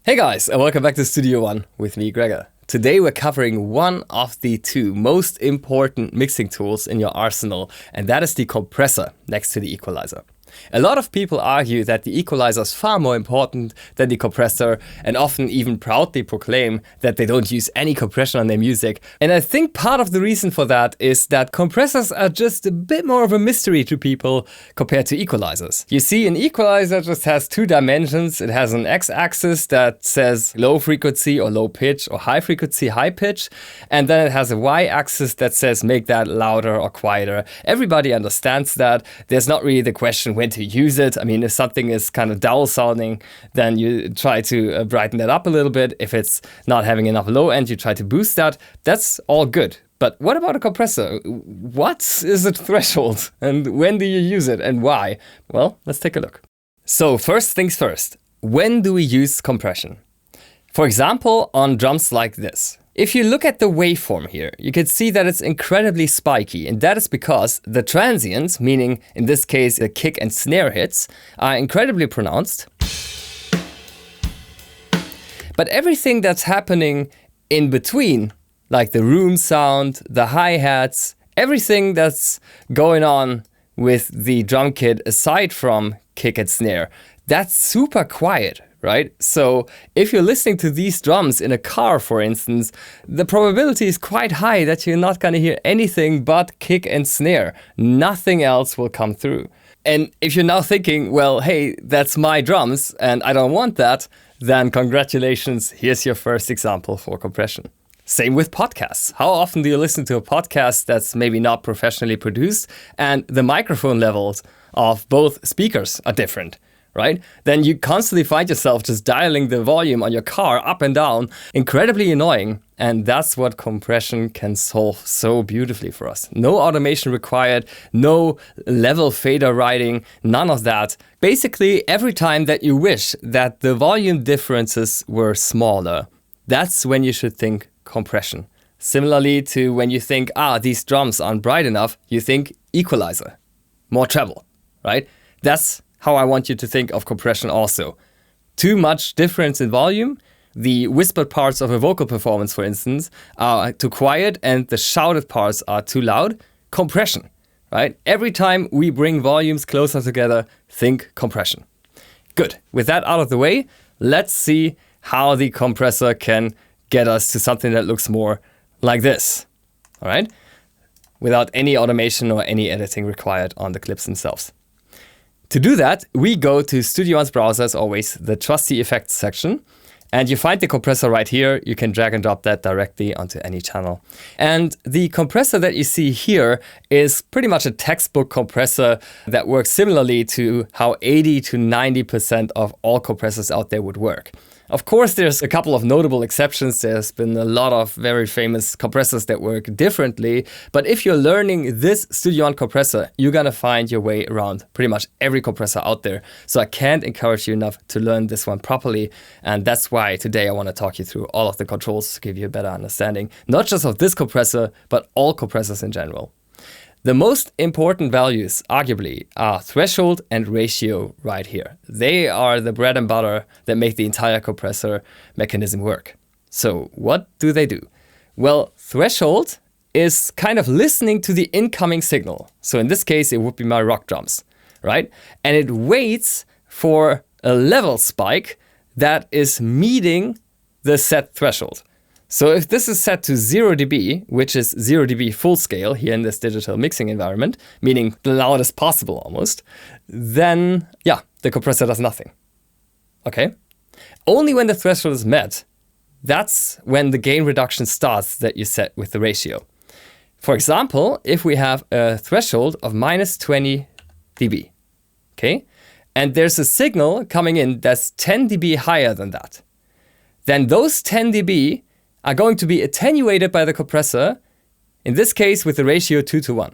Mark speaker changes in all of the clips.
Speaker 1: Hey guys, and welcome back to Studio One with me, Gregor. Today we're covering one of the two most important mixing tools in your arsenal, and that is the compressor next to the equalizer. A lot of people argue that the equalizer is far more important than the compressor, and often even proudly proclaim that they don't use any compression on their music. And I think part of the reason for that is that compressors are just a bit more of a mystery to people compared to equalizers. You see, an equalizer just has two dimensions. It has an x-axis that says low frequency or low pitch, or high frequency, high pitch, and then it has a y-axis that says make that louder or quieter. Everybody understands that. There's not really the question when to use it. I mean, if something is kind of dull sounding, then you try to brighten that up a little bit. If it's not having enough low end, you try to boost that. That's all good. But what about a compressor? What is a threshold? And when do you use it and why? Well, let's take a look. So first things first, when do we use compression? For example, on drums like this. If you look at the waveform here, you can see that it's incredibly spiky, and that is because the transients, meaning in this case the kick and snare hits, are incredibly pronounced. But everything that's happening in between, like the room sound, the hi-hats, everything that's going on with the drum kit aside from kick and snare, that's super quiet. Right? So if you're listening to these drums in a car, for instance, the probability is quite high that you're not going to hear anything but kick and snare. Nothing else will come through. And if you're now thinking, well, hey, that's my drums and I don't want that, then congratulations, here's your first example for compression. Same with podcasts. How often do you listen to a podcast that's maybe not professionally produced and the microphone levels of both speakers are different? Right? Then you constantly find yourself just dialing the volume on your car up and down, incredibly annoying. And that's what compression can solve so beautifully for us. No automation required, no level fader writing, none of that. Basically, every time that you wish that the volume differences were smaller, that's when you should think compression. Similarly to when you think, these drums aren't bright enough, you think equalizer, more treble, right? That's how I want you to think of compression also. Too much difference in volume. The whispered parts of a vocal performance, for instance, are too quiet and the shouted parts are too loud. Compression, right? Every time we bring volumes closer together, think compression. Good. With that out of the way, let's see how the compressor can get us to something that looks more like this. All right? Without any automation or any editing required on the clips themselves. To do that, we go to Studio One's browser, as always, the trusty effects section, and you find the compressor right here. You can drag and drop that directly onto any channel. And the compressor that you see here is pretty much a textbook compressor that works similarly to how 80 to 90% of all compressors out there would work. Of course, there's a couple of notable exceptions. There's been a lot of very famous compressors that work differently. But if you're learning this Studio One compressor, you're going to find your way around pretty much every compressor out there. So I can't encourage you enough to learn this one properly. And that's why today I want to talk you through all of the controls to give you a better understanding, not just of this compressor, but all compressors in general. The most important values, arguably, are threshold and ratio right here. They are the bread and butter that make the entire compressor mechanism work. So what do they do? Well, threshold is kind of listening to the incoming signal. So in this case, it would be my rock drums, right? And it waits for a level spike that is meeting the set threshold. So if this is set to 0 dB, which is 0 dB full scale here in this digital mixing environment, meaning the loudest possible almost, then the compressor does nothing. Okay? Only when the threshold is met, that's when the gain reduction starts that you set with the ratio. For example, if we have a threshold of minus 20 dB, okay? And there's a signal coming in that's 10 dB higher than that, then those 10 dB are going to be attenuated by the compressor, in this case with the ratio 2:1.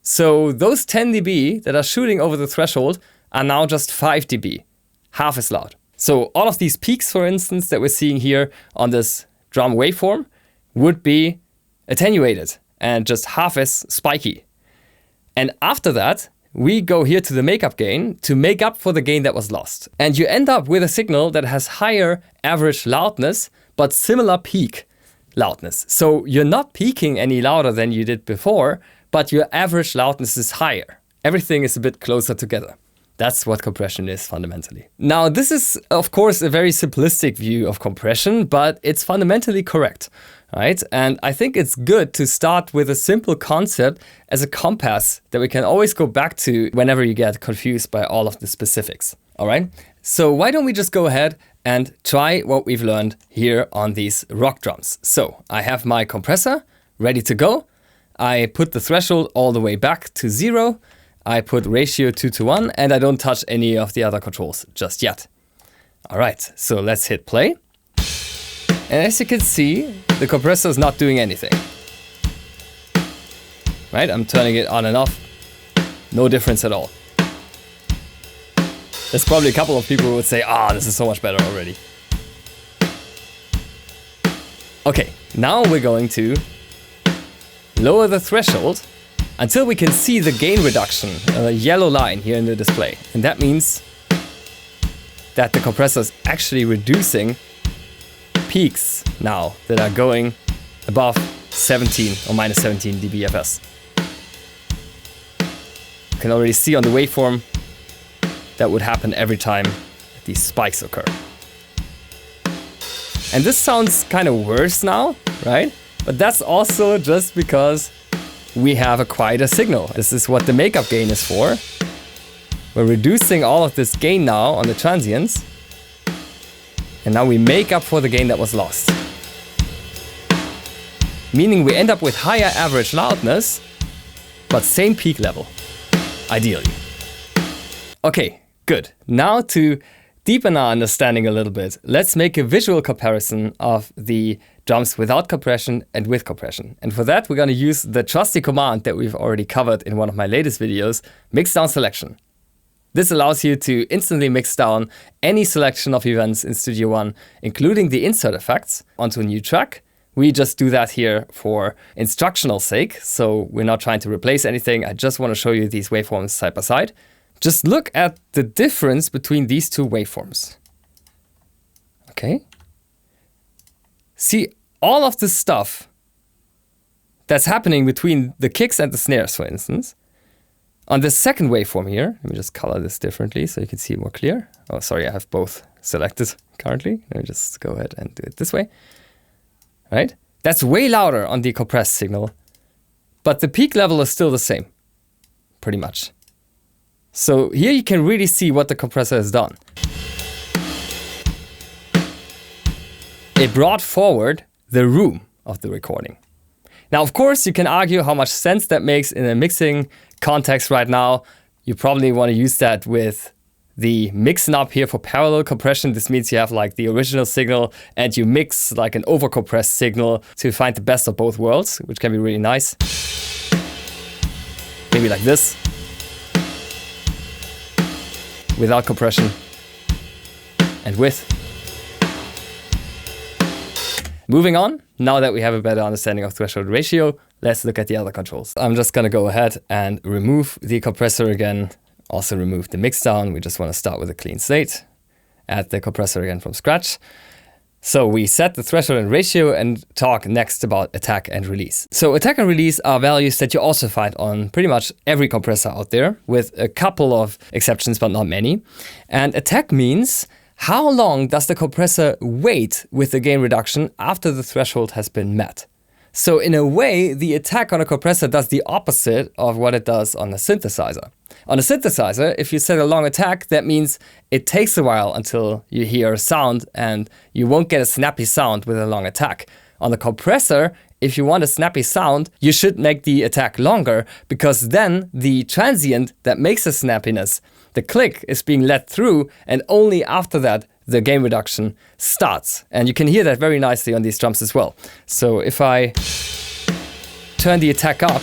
Speaker 1: So those 10 dB that are shooting over the threshold are now just 5 dB, half as loud. So all of these peaks, for instance, that we're seeing here on this drum waveform would be attenuated and just half as spiky. And after that, we go here to the makeup gain to make up for the gain that was lost. And you end up with a signal that has higher average loudness, but similar peak loudness. So you're not peaking any louder than you did before, but your average loudness is higher. Everything is a bit closer together. That's what compression is fundamentally. Now, this is, of course, a very simplistic view of compression, but it's fundamentally correct, right? And I think it's good to start with a simple concept as a compass that we can always go back to whenever you get confused by all of the specifics, all right? So why don't we just go ahead and try what we've learned here on these rock drums. So I have my compressor ready to go. I put the threshold all the way back to 0. I put ratio 2:1, and I don't touch any of the other controls just yet. All right, so let's hit play. And as you can see, the compressor is not doing anything. Right, I'm turning it on and off. No difference at all. There's probably a couple of people who would say, this is so much better already. Okay, now we're going to lower the threshold until we can see the gain reduction, a yellow line here in the display. And that means that the compressor is actually reducing peaks now that are going above 17 or minus 17 dBFS. You can already see on the waveform that would happen every time these spikes occur. And this sounds kind of worse now, right? But that's also just because we have a quieter signal. This is what the makeup gain is for. We're reducing all of this gain now on the transients. And now we make up for the gain that was lost. Meaning we end up with higher average loudness, but same peak level, ideally. Okay, good. Now to deepen our understanding a little bit, let's make a visual comparison of the drums without compression and with compression. And for that, we're going to use the trusty command that we've already covered in one of my latest videos, mix down selection. This allows you to instantly mix down any selection of events in Studio One, including the insert effects, onto a new track. We just do that here for instructional sake, so we're not trying to replace anything. I just want to show you these waveforms side by side. Just look at the difference between these two waveforms. Okay. See all of this stuff that's happening between the kicks and the snares, for instance. On the second waveform here, let me just color this differently so you can see it more clear. Oh, sorry, I have both selected currently. Let me just go ahead and do it this way. Right? That's way louder on the compressed signal, but the peak level is still the same, pretty much. So here you can really see what the compressor has done. It brought forward the room of the recording. Now, of course, you can argue how much sense that makes in a mixing context right now. You probably want to use that with the mix knob here for parallel compression. This means you have like the original signal and you mix like an overcompressed signal to find the best of both worlds, which can be really nice. Maybe like this. Without compression and with. Moving on, now that we have a better understanding of threshold ratio, let's look at the other controls. I'm just going to go ahead and remove the compressor again, also remove the mix down. We just want to start with a clean slate, add the compressor again from scratch. So we set the threshold and ratio and talk next about attack and release. So attack and release are values that you also find on pretty much every compressor out there, with a couple of exceptions, but not many. And attack means how long does the compressor wait with the gain reduction after the threshold has been met. So in a way, the attack on a compressor does the opposite of what it does on a synthesizer. On a synthesizer, if you set a long attack, that means it takes a while until you hear a sound and you won't get a snappy sound with a long attack. On the compressor, if you want a snappy sound, you should make the attack longer, because then the transient that makes the snappiness, the click, is being let through, and only after that the gain reduction starts. And you can hear that very nicely on these drums as well. So if I turn the attack up,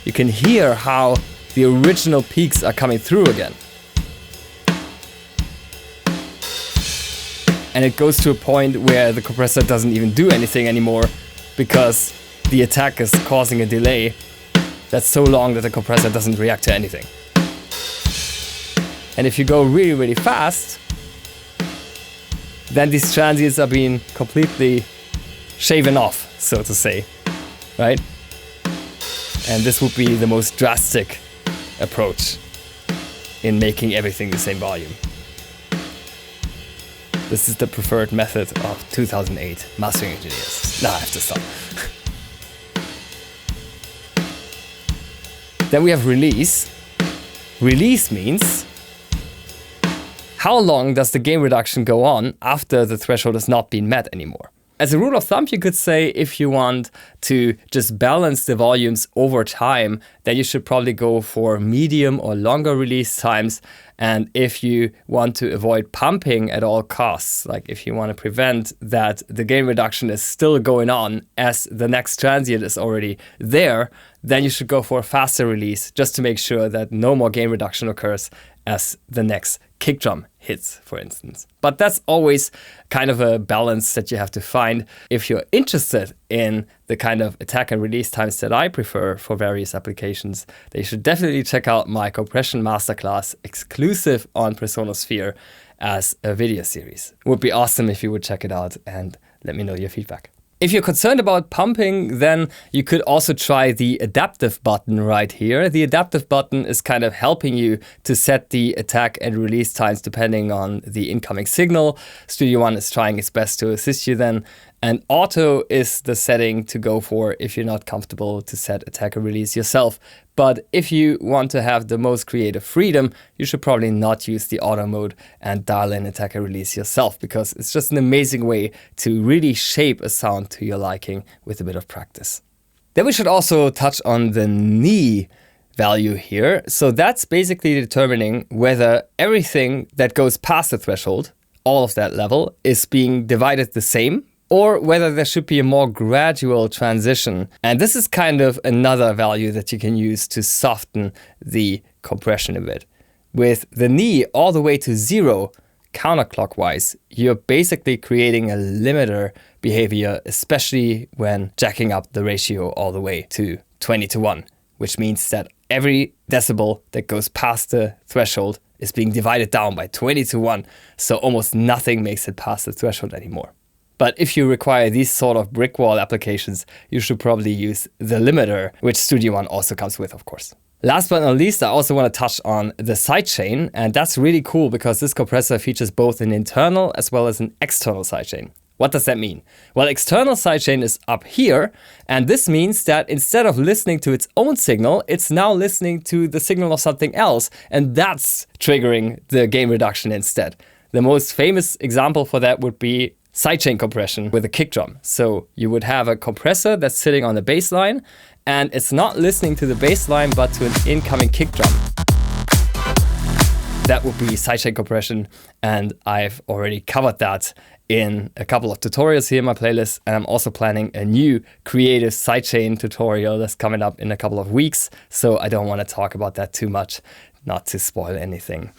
Speaker 1: you can hear how the original peaks are coming through again. And it goes to a point where the compressor doesn't even do anything anymore, because the attack is causing a delay that's so long that the compressor doesn't react to anything. And if you go really, really fast, then these transients are being completely shaven off, so to say, right? And this would be the most drastic approach in making everything the same volume. This is the preferred method of 2008 mastering engineers. Now I have to stop. Then we have release. Release means how long does the gain reduction go on after the threshold has not been met anymore? As a rule of thumb, you could say if you want to just balance the volumes over time, then you should probably go for medium or longer release times. And if you want to avoid pumping at all costs, like if you want to prevent that the gain reduction is still going on as the next transient is already there, then you should go for a faster release just to make sure that no more gain reduction occurs as the next kick drum hits, for instance. But that's always kind of a balance that you have to find. If you're interested in the kind of attack and release times that I prefer for various applications, then you should definitely check out my compression masterclass exclusive on PreSonus Sphere as a video series. It would be awesome if you would check it out and let me know your feedback. If you're concerned about pumping, then you could also try the adaptive button right here. The adaptive button is kind of helping you to set the attack and release times depending on the incoming signal. Studio One is trying its best to assist you then. And auto is the setting to go for if you're not comfortable to set attack and release yourself. But if you want to have the most creative freedom, you should probably not use the auto mode and dial in attack and release yourself, because it's just an amazing way to really shape a sound to your liking with a bit of practice. Then we should also touch on the knee value here. So that's basically determining whether everything that goes past the threshold, all of that level, is being divided the same, or whether there should be a more gradual transition. And this is kind of another value that you can use to soften the compression a bit. With the knee all the way to 0 counterclockwise, you're basically creating a limiter behavior, especially when jacking up the ratio all the way to 20:1, which means that every decibel that goes past the threshold is being divided down by 20:1, so almost nothing makes it past the threshold anymore. But if you require these sort of brick wall applications, you should probably use the limiter, which Studio One also comes with, of course. Last but not least, I also want to touch on the sidechain, and that's really cool because this compressor features both an internal as well as an external sidechain. What does that mean? Well, external sidechain is up here, and this means that instead of listening to its own signal, it's now listening to the signal of something else, and that's triggering the gain reduction instead. The most famous example for that would be sidechain compression with a kick drum. So you would have a compressor that's sitting on the bass line, and it's not listening to the bass line but to an incoming kick drum. That would be sidechain compression, and I've already covered that in a couple of tutorials here in my playlist, and I'm also planning a new creative sidechain tutorial that's coming up in a couple of weeks, so I don't want to talk about that too much, not to spoil anything.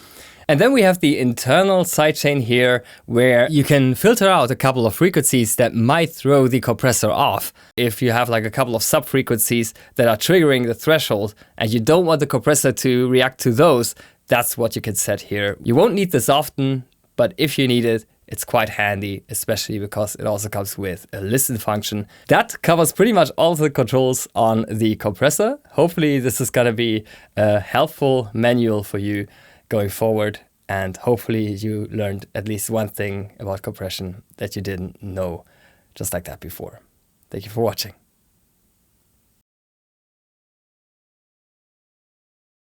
Speaker 1: And then we have the internal sidechain here, where you can filter out a couple of frequencies that might throw the compressor off. If you have like a couple of sub-frequencies that are triggering the threshold and you don't want the compressor to react to those, that's what you can set here. You won't need this often, but if you need it, it's quite handy, especially because it also comes with a listen function. That covers pretty much all of the controls on the compressor. Hopefully this is gonna be a helpful manual for you going forward, and hopefully you learned at least one thing about compression that you didn't know just like that before. Thank you for watching.